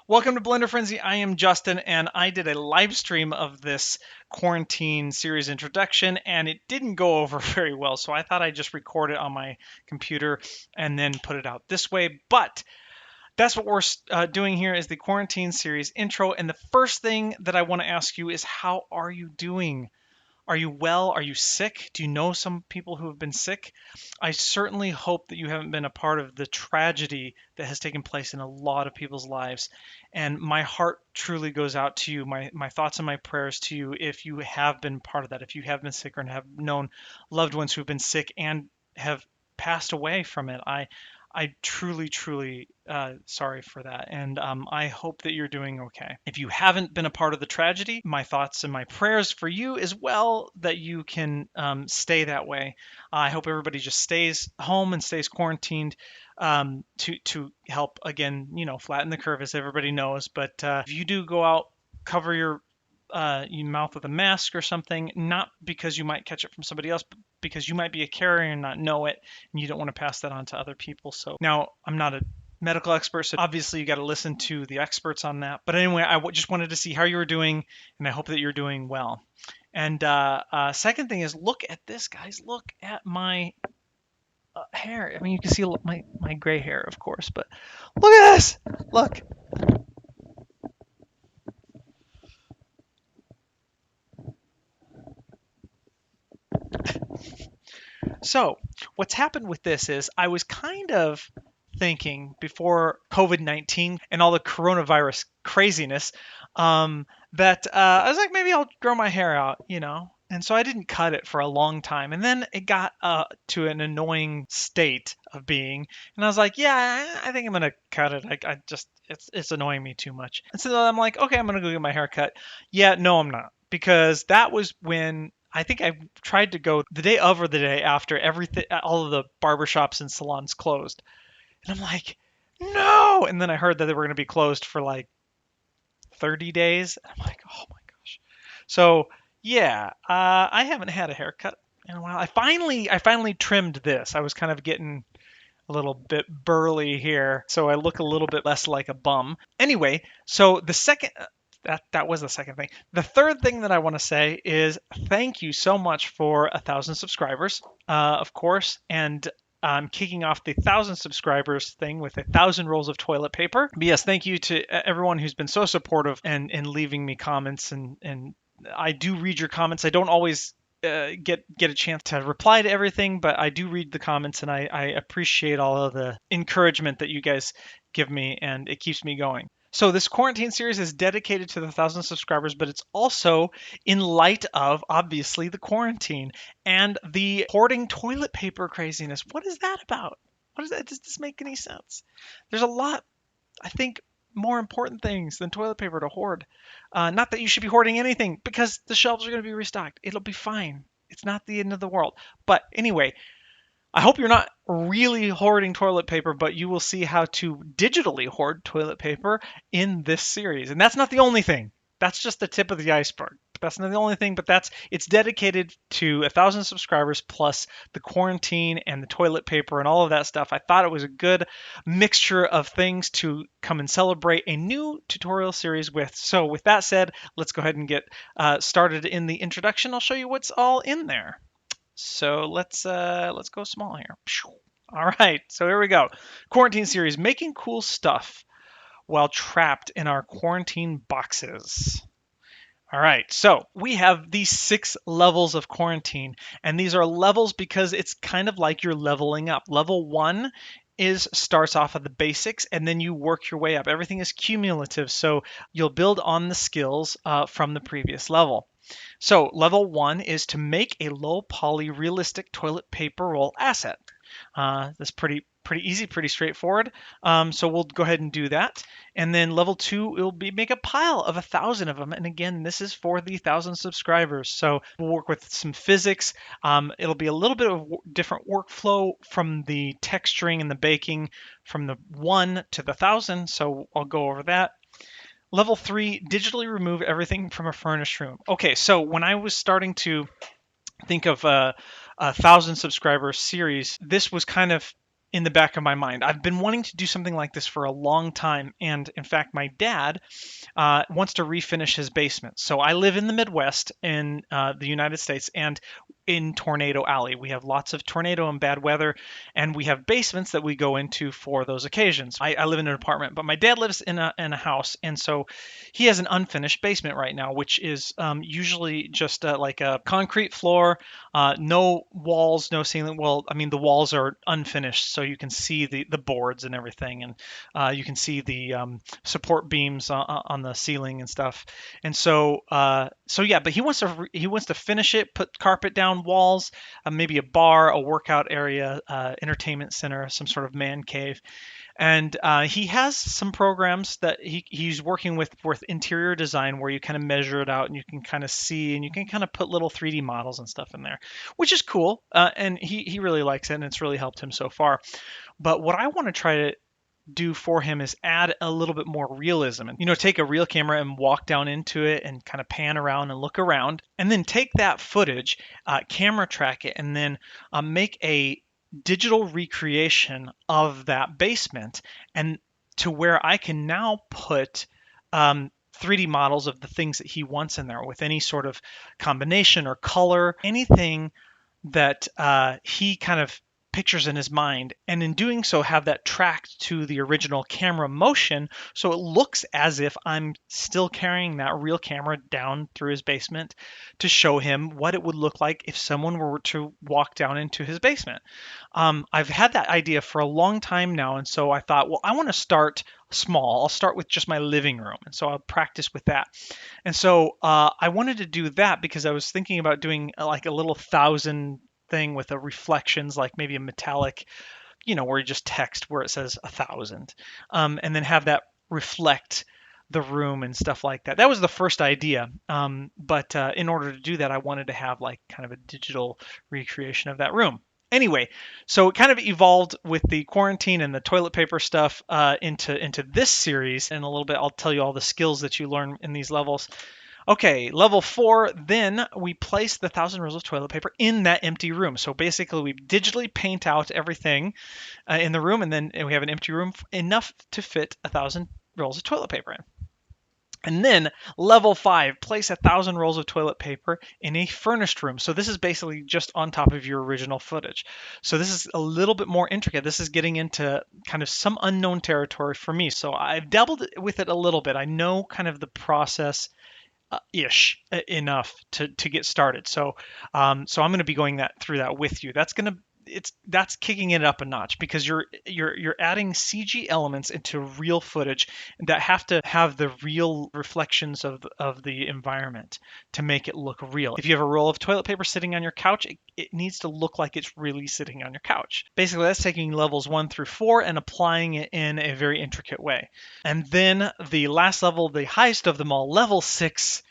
Welcome to Blender Frenzy. I am Justin, and I did a live stream of this quarantine series introduction, and it didn't go over very well. So I thought I'd just record it on my computer and then put it out this way. But that's what we're doing here is the quarantine series intro. And the first thing that I want to ask you is, how are you doing? Are you well? Are you sick? Do you know some people who have been sick? I certainly hope that you haven't been a part of the tragedy that has taken place in a lot of people's lives. And my heart truly goes out to you, my thoughts and my prayers to you if you have been part of that, if you have been sick or have known loved ones who've been sick and have passed away from it. I truly, sorry for that. And I hope that you're doing okay. If you haven't been a part of the tragedy, my thoughts and my prayers for you as well, that you can stay that way. I hope everybody just stays home and stays quarantined to help, again, flatten the curve, as everybody knows. But if you do go out, cover your mouth with a mask or something, not because you might catch it from somebody else, but because you might be a carrier and not know it, and you don't want to pass that on to other people. So now, I'm not a medical expert, so obviously you got to listen to the experts on that. But anyway, just wanted to see how you were doing, and I hope that you're doing well. And second thing is, look at this, guys. Look at my hair. I mean, you can see my gray hair, of course, but look at this. Look. So, what's happened with this is I was kind of thinking before COVID-19 and all the coronavirus craziness that I was like, maybe I'll grow my hair out. And so I didn't cut it for a long time. And then it got to an annoying state of being. And I was like, yeah, I think I'm going to cut it. I just, it's annoying me too much. And so I'm like, okay, I'm going to go get my hair cut. Yeah, no, I'm not. Because that was when I think I tried to go the day of or the day after everything, all of the barbershops and salons closed. And I'm like, no. And then I heard that they were going to be closed for like 30 days. And I'm like, oh my gosh. So yeah, I haven't had a haircut in a while. I finally trimmed this. I was kind of getting a little bit burly here, so I look a little bit less like a bum. Anyway, so the second that was the second thing. The third thing that I want to say is thank you so much for 1,000 subscribers, of course, and I'm kicking off the 1,000 subscribers thing with 1,000 rolls of toilet paper. But yes, thank you to everyone who's been so supportive and leaving me comments, and I do read your comments. I don't always get a chance to reply to everything, but I do read the comments, and I appreciate all of the encouragement that you guys give me, and it keeps me going. So this quarantine series is dedicated to the 1,000 subscribers, but it's also in light of, obviously, the quarantine and the hoarding toilet paper craziness. What is that about? What is that? Does this make any sense? There's a lot, I think, more important things than toilet paper to hoard. Not that you should be hoarding anything, because the shelves are going to be restocked. It'll be fine. It's not the end of the world. But anyway, I hope you're not really hoarding toilet paper, but you will see how to digitally hoard toilet paper in this series. And that's not the only thing. That's just the tip of the iceberg. That's not the only thing, but it's dedicated to 1,000 subscribers plus the quarantine and the toilet paper and all of that stuff. I thought it was a good mixture of things to come and celebrate a new tutorial series with. So with that said, let's go ahead and get started in the introduction. I'll show you what's all in there. So let's go small here. All right, so here we go. Quarantine series, making cool stuff while trapped in our quarantine boxes. All right, so we have these 6 levels of quarantine, and these are levels because it's kind of like you're leveling up. Level 1 starts off at the basics, and then you work your way up. Everything is cumulative, so you'll build on the skills from the previous level. So level 1 is to make a low poly realistic toilet paper roll asset. That's pretty easy, pretty straightforward. So we'll go ahead and do that. And then level 2 will be make a pile of 1,000 of them. And again, this is for the 1,000 subscribers. So we'll work with some physics. It'll be a little bit of different workflow from the texturing and the baking from the 1 to the 1,000. So I'll go over that. Level 3, digitally remove everything from a furnished room. Okay, so when I was starting to think of a 1,000 subscriber series, this was kind of in the back of my mind. I've been wanting to do something like this for a long time, and in fact, my dad wants to refinish his basement. So I live in the Midwest in the United States, and in Tornado Alley, we have lots of tornado and bad weather, and we have basements that we go into for those occasions. I live in an apartment, but my dad lives in a house, and so he has an unfinished basement right now, which is usually just like a concrete floor, no walls, no ceiling. Well, I mean the walls are unfinished, so you can see the boards and everything, and you can see the support beams on the ceiling and stuff. And so yeah, but he wants to finish it, put carpet down, walls, maybe a bar, a workout area, entertainment center, some sort of man cave. And he has some programs that he's working with interior design where you kind of measure it out and you can kind of see and you can kind of put little 3D models and stuff in there, which is cool. And he really likes it and it's really helped him so far. But what I want to try to do for him is add a little bit more realism and take a real camera and walk down into it and kind of pan around and look around and then take that footage, camera track it, and then make a digital recreation of that basement, and to where I can now put 3D models of the things that he wants in there with any sort of combination or color, anything that he kind of pictures in his mind, and in doing so have that tracked to the original camera motion so it looks as if I'm still carrying that real camera down through his basement to show him what it would look like if someone were to walk down into his basement. I've had that idea for a long time now, and so I thought, well, I want to start small. I'll start with just my living room, and so I'll practice with that. And so I wanted to do that because I was thinking about doing like a little 1,000 thing with a reflections, like maybe a metallic, where you just text where it says 1,000, and then have that reflect the room and stuff like that. That was the first idea. But in order to do that, I wanted to have like kind of a digital recreation of that room. Anyway, so it kind of evolved with the quarantine and the toilet paper stuff into this series. In a little bit, I'll tell you all the skills that you learn in these levels. Okay, level 4, then we place the 1,000 rolls of toilet paper in that empty room. So basically we digitally paint out everything in the room, and then we have an empty room enough to fit 1,000 rolls of toilet paper in. And then level 5, place 1,000 rolls of toilet paper in a furnished room. So this is basically just on top of your original footage. So this is a little bit more intricate. This is getting into kind of some unknown territory for me. So I've dabbled with it a little bit. I know kind of the process ish enough to get started. So I'm going to be going through that with you. That's kicking it up a notch because you're adding CG elements into real footage that have to have the real reflections of the environment to make it look real. If you have a roll of toilet paper sitting on your couch, it needs to look like it's really sitting on your couch. Basically, that's taking levels 1 through 4 and applying it in a very intricate way. And then the last level, the highest of them all, level 6,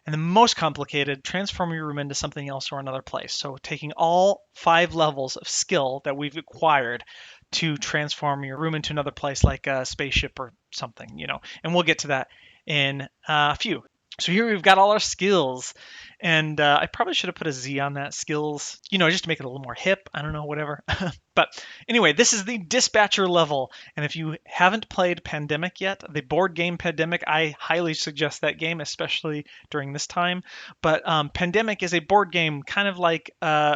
and the most complicated, transform your room into something else or another place. So taking all 5 levels of skill that we've acquired to transform your room into another place, like a spaceship or something, and we'll get to that in a few. So here we've got all our skills, and I probably should have put a Z on that, skills, just to make it a little more hip. I don't know, whatever. But anyway, this is the dispatcher level, and if you haven't played Pandemic yet, the board game Pandemic, I highly suggest that game, especially during this time. But Pandemic is a board game kind of like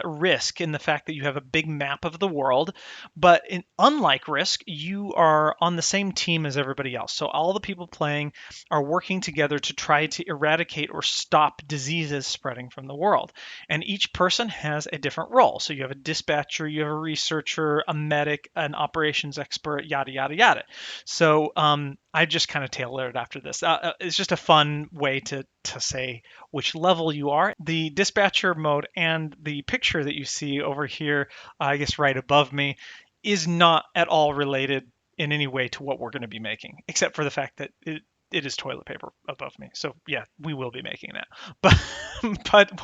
Risk in the fact that you have a big map of the world, but unlike Risk, you are on the same team as everybody else. So all the people playing are working together to try to eradicate or stop diseases spreading from the world. And each person has a different role. So you have a dispatcher, you have a researcher, a medic, an operations expert, yada, yada, yada. So I just kind of tailored it after this. It's just a fun way to say which level you are. The dispatcher mode and the picture that you see over here, I guess right above me, is not at all related in any way to what we're going to be making, except for the fact that it is toilet paper above me. So yeah, we will be making that. But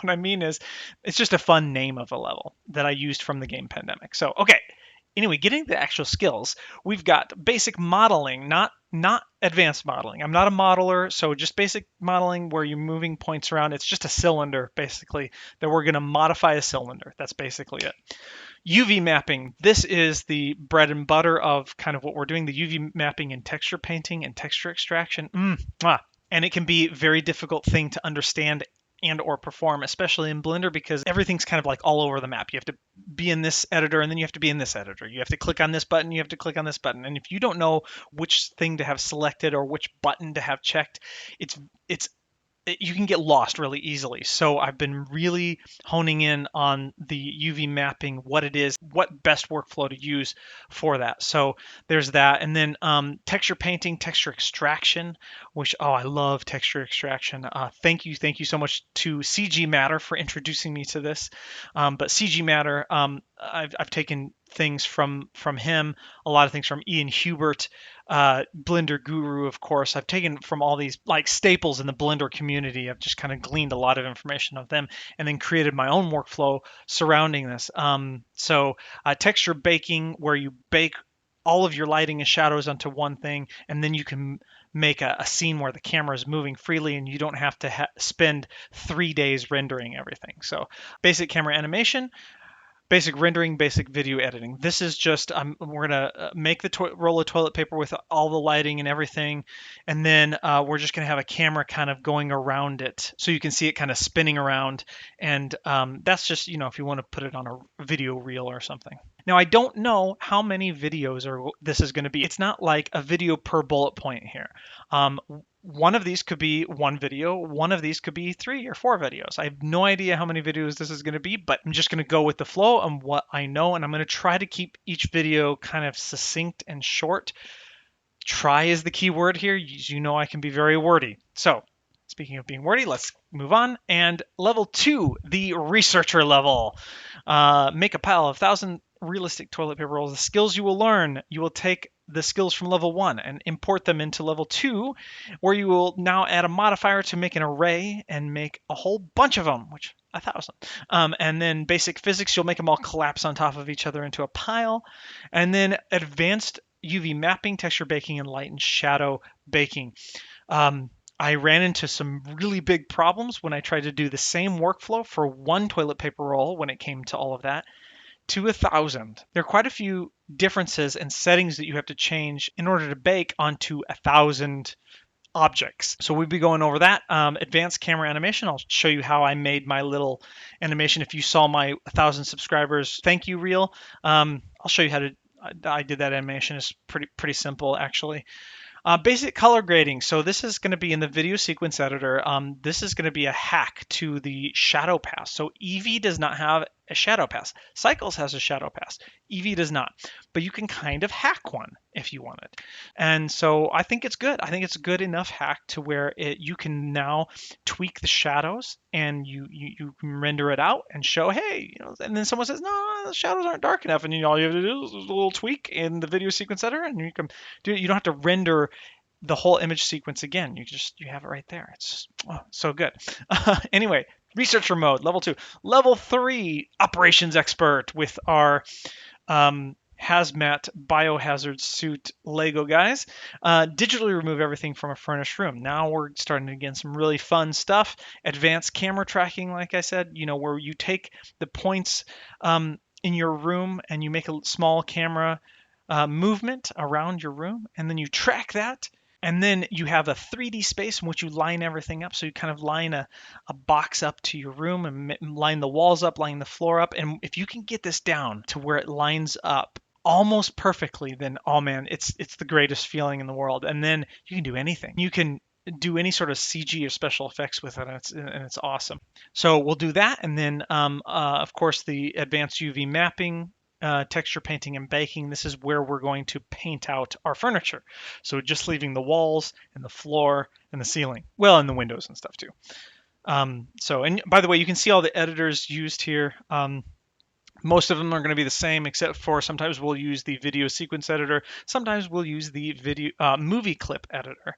what I mean is, it's just a fun name of a level that I used from the game Pandemic. So okay, anyway, getting to the actual skills, we've got basic modeling, not advanced modeling. I'm not a modeler, so just basic modeling where you're moving points around. It's just a cylinder, basically, that we're going to modify a cylinder. That's basically it. UV mapping. This is the bread and butter of kind of what we're doing, the UV mapping and texture painting and texture extraction. And it can be a very difficult thing to understand and or perform, especially in Blender, because everything's kind of like all over the map. You have to be in this editor and then you have to be in this editor. You have to click on this button, you have to click on this button. And if you don't know which thing to have selected or which button to have checked, it's you can get lost really easily. So I've been really honing in on the UV mapping, what it is, what best workflow to use for that. So there's that. And then texture painting, texture extraction, which, oh, I love texture extraction. Thank you so much to CGMatter for introducing me to this. But CGMatter, I've taken things from him, a lot of things from Ian Hubert, Blender Guru, of course. I've taken from all these like staples in the Blender community. I've just kind of gleaned a lot of information of them and then created my own workflow surrounding this. Texture baking, where you bake all of your lighting and shadows onto one thing, and then you can make a scene where the camera is moving freely and you don't have to spend 3 days rendering everything. So basic camera animation, basic rendering, basic video editing. This is just we're gonna make the roll of toilet paper with all the lighting and everything, and then we're just gonna have a camera kind of going around it, so you can see it kind of spinning around. And that's just, if you want to put it on a video reel or something. Now I don't know how many videos this is going to be. It's not like a video per bullet point here. One of these could be one video, one of these could be 3 or 4 videos. I have no idea how many videos this is going to be, but I'm just going to go with the flow and what I know, and I'm going to try to keep each video kind of succinct and short. Try is the key word here. You know I can be very wordy. So, speaking of being wordy, let's move on. And level 2, the researcher level. Make a pile of 1,000 realistic toilet paper rolls. The skills you will learn, you will take the skills from level 1 and import them into level 2, where you will now add a modifier to make an array and make a whole bunch of them, which 1,000. And then basic physics, you'll make them all collapse on top of each other into a pile. And then advanced UV mapping, texture baking, and light and shadow baking. I ran into some really big problems when I tried to do the same workflow for one toilet paper roll when it came to all of that to 1,000. There are quite a few differences and settings that you have to change in order to bake onto 1,000 objects. So we'll be going over that. Advanced camera animation. I'll show you how I made my little animation. If you saw my 1,000 subscribers thank you reel, I'll show you how to. I did that animation. It's pretty simple actually. Basic color grading. So this is going to be in the video sequence editor. This is going to be a hack to the shadow pass. So Eevee does not have a shadow pass. Cycles has a shadow pass. Eevee does not. But you can kind of hack one if you want it. And so I think it's good. I think it's a good enough hack to where you can now tweak the shadows and you can render it out and show, hey, and then someone says, no, the shadows aren't dark enough. And all you have to do is a little tweak in the video sequence editor and you can do it. You don't have to render the whole image sequence again. You have it right there. It's so good. Anyway, researcher mode, level 2. Level 3, operations expert with our hazmat biohazard suit Lego guys. Digitally remove everything from a furnished room. Now we're starting to get some really fun stuff. Advanced camera tracking, like I said, where you take the points in your room and you make a small camera movement around your room, and then you track that. And then you have a 3D space in which you line everything up. So you kind of line a box up to your room and line the walls up, line the floor up. And if you can get this down to where it lines up almost perfectly, then, oh man, it's the greatest feeling in the world. And then you can do anything. You can do any sort of CG or special effects with it, and it's awesome. So we'll do that. And then, of course, the advanced UV mapping, texture painting and baking. This is where we're going to paint out our furniture. So just leaving the walls and the floor and the ceiling. Well, and the windows and stuff too. And by the way, you can see all the editors used here. Most of them are going to be the same, except for sometimes we'll use the video sequence editor. Sometimes we'll use the video movie clip editor.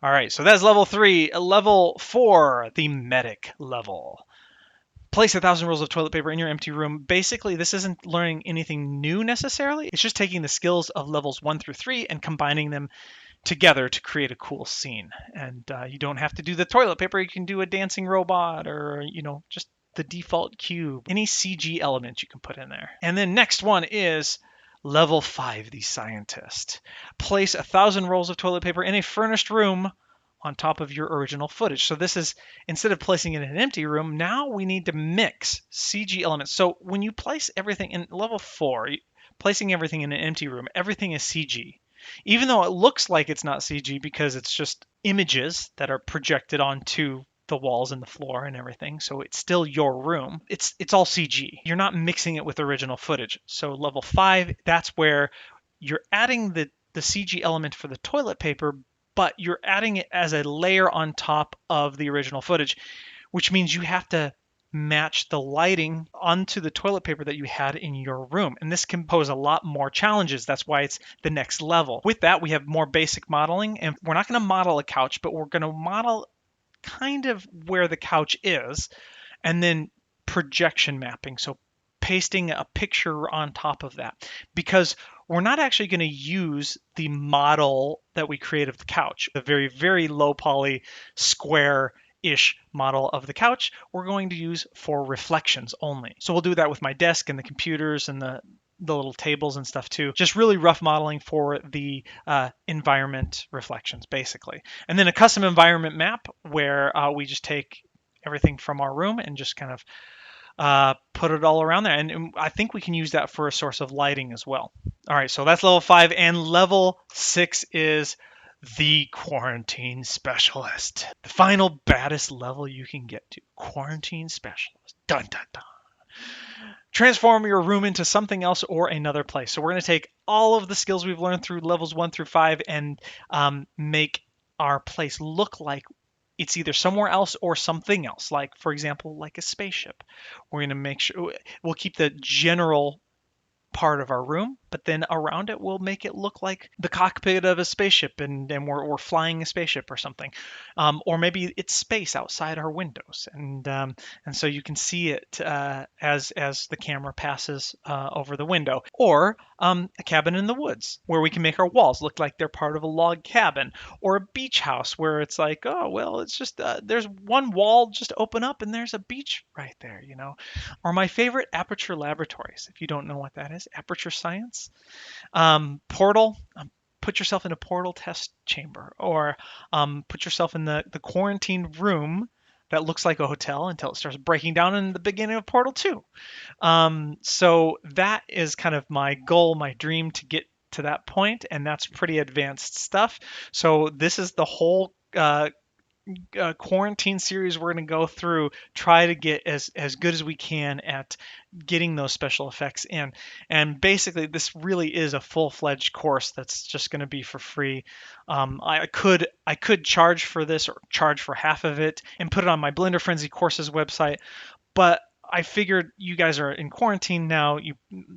All right, so that's level 3. Level 4, the medic level. Place 1,000 rolls of toilet paper in your empty room. Basically, this isn't learning anything new necessarily. It's just taking the skills of levels 1 through 3 and combining them together to create a cool scene. And you don't have to do the toilet paper. You can do a dancing robot or, just the default cube, any CG element you can put in there. And then next one is level 5, the scientist. Place 1,000 rolls of toilet paper in a furnished room on top of your original footage. So this is, instead of placing it in an empty room, now we need to mix CG elements. So when you place everything in level 4, placing everything in an empty room, everything is CG. Even though it looks like it's not CG because it's just images that are projected onto the walls and the floor and everything. So it's still your room. It's all CG. You're not mixing it with original footage. So level 5, that's where you're adding the CG element for the toilet paper, but you're adding it as a layer on top of the original footage, which means you have to match the lighting onto the toilet paper that you had in your room. And this can pose a lot more challenges. That's why it's the next level. With that, we have more basic modeling, and we're not going to model a couch, but we're going to model kind of where the couch is, and then projection mapping. So pasting a picture on top of that, because we're not actually going to use the model that we create of the couch, the very, very low poly square-ish model of the couch, we're going to use for reflections only. So we'll do that with my desk and the computers and the little tables and stuff too. Just really rough modeling for the environment reflections, basically. And then a custom environment map where we just take everything from our room and just kind of put it all around there. And I think we can use that for a source of lighting as well. All right, so that's level 5. And level 6 is the quarantine specialist. The final baddest level you can get to. Quarantine specialist. Dun, dun, dun. Transform your room into something else or another place. So we're going to take all of the skills we've learned through levels 1 through 5 and make our place look like it's either somewhere else or something else. Like, for example, like a spaceship. We're going to make sure we'll keep the general part of our room, but then around it we'll make it look like the cockpit of a spaceship, and we're flying a spaceship or something, or maybe it's space outside our windows, and so you can see it as the camera passes over the window, or a cabin in the woods where we can make our walls look like they're part of a log cabin, or a beach house where it's like, oh well, it's just there's one wall just open up and there's a beach right there, or my favorite, aperture laboratories. If you don't know what that is, aperture science. Portal, put yourself in a portal test chamber, or put yourself in the quarantine room that looks like a hotel until it starts breaking down in the beginning of Portal 2. So that is kind of my goal, my dream, to get to that point, and that's pretty advanced stuff. So this is the whole quarantine series we're going to go through, try to get as good as we can at getting those special effects in. And basically this really is a full-fledged course that's just going to be for free. I could charge for this, or charge for half of it and put it on my Blender Frenzy courses website, but I figured you guys are in quarantine now.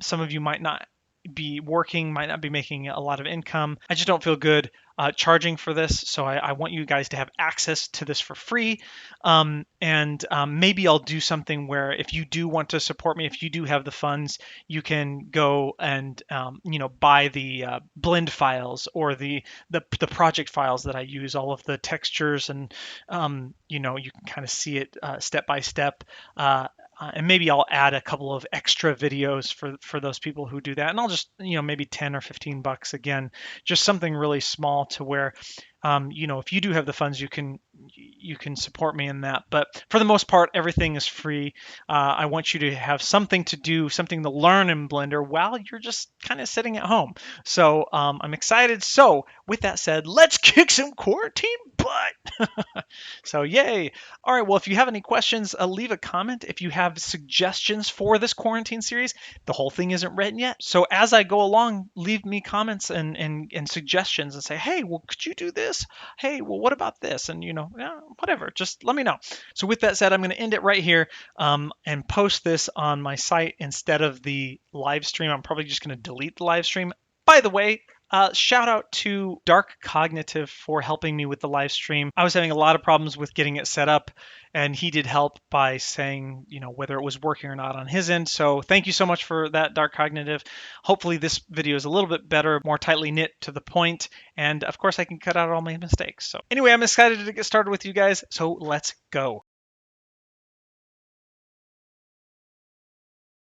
Some of you might not be working, might not be making a lot of income. I just don't feel good charging for this, so I want you guys to have access to this for free. And maybe I'll do something where if you do want to support me, if you do have the funds, you can go and buy the blend files or the project files that I use, all of the textures, and you can kind of see it step by step. And maybe I'll add a couple of extra videos for those people who do that. And I'll just, maybe 10 or 15 bucks, again, just something really small to where, if you do have the funds, you can support me in that. But for the most part, everything is free. I want you to have something to do, something to learn in Blender while you're just kind of sitting at home. So I'm excited. So with that said, let's kick some quarantine butt. So yay. All right. Well, if you have any questions, leave a comment. If you have suggestions for this quarantine series, the whole thing isn't written yet. So as I go along, leave me comments and suggestions and say, hey, well, could you do this? Hey, well, what about this? And, whatever, just let me know. So with that said, I'm going to end it right here and post this on my site instead of the live stream. I'm probably just going to delete the live stream. By the way, shout out to Dark Cognitive for helping me with the live stream. I was having a lot of problems with getting it set up, and he did help by saying, whether it was working or not on his end. So thank you so much for that, Dark Cognitive. Hopefully this video is a little bit better, more tightly knit, to the point, and of course I can cut out all my mistakes. So anyway, I'm excited to get started with you guys, so let's go.